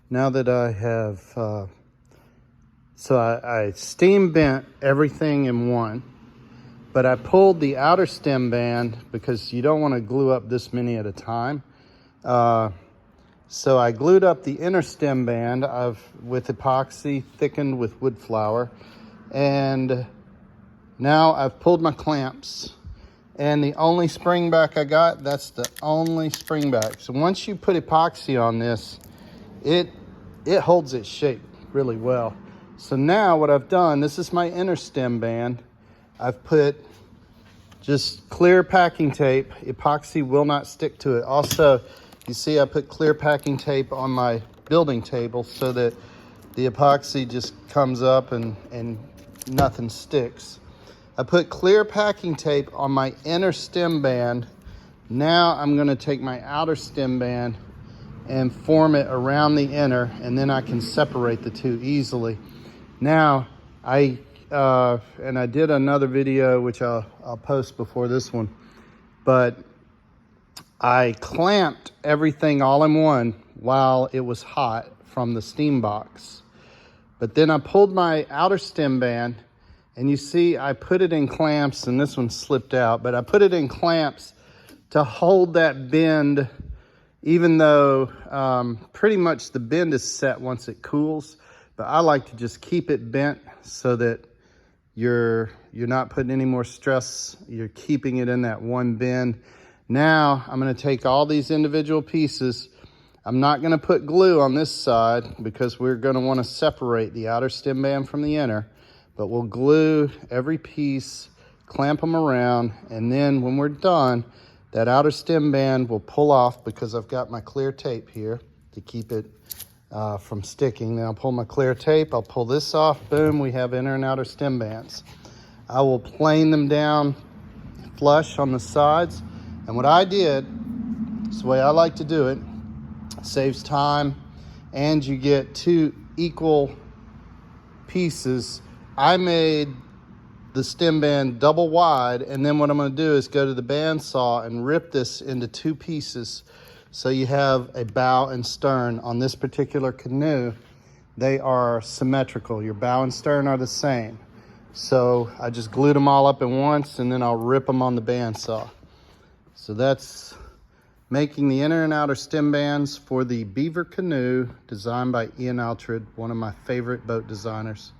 now that I have, I steam bent everything in one, but I pulled the outer stem band because you don't want to glue up this many at a time. So I glued up the inner stem band with epoxy thickened with wood flour, and now I've pulled my clamps. And the only spring back I got, that's the only spring back. So once you put epoxy on this, it holds its shape really well. So now what I've done, this is my inner stem band. I've put just clear packing tape. Epoxy will not stick to it. Also, you see I put clear packing tape on my building table so that the epoxy just comes up and nothing sticks. I put clear packing tape on my inner stem band. Now I'm going to take my outer stem band and form it around the inner, and then I can separate the two easily. Now, I did another video, which I'll post before this one, but I clamped everything all in one while it was hot from the steam box. But then I pulled my outer stem band, and you see I put it in clamps, and this one slipped out, but I put it in clamps to hold that bend, even though pretty much the bend is set once it cools. But I like to just keep it bent so that you're not putting any more stress. You're keeping it in that one bend. Now I'm going to take all these individual pieces. I'm not going to put glue on this side because we're going to want to separate the outer stem band from the inner. But we'll glue every piece, clamp them around, and then when we're done, that outer stem band will pull off because I've got my clear tape here to keep it from sticking. Then I'll pull my clear tape, I'll pull this off, boom, we have inner and outer stem bands. I will plane them down flush on the sides, and what I did, it's the way I like to do it, saves time, and you get two equal pieces. I made the stem band double wide, and then what I'm going to do is go to the bandsaw and rip this into two pieces so you have a bow and stern. On this particular canoe, they are symmetrical. Your bow and stern are the same. So I just glued them all up at once, and then I'll rip them on the bandsaw. So that's making the inner and outer stem bands for the Beaver Canoe, designed by Oughtred, one of my favorite boat designers.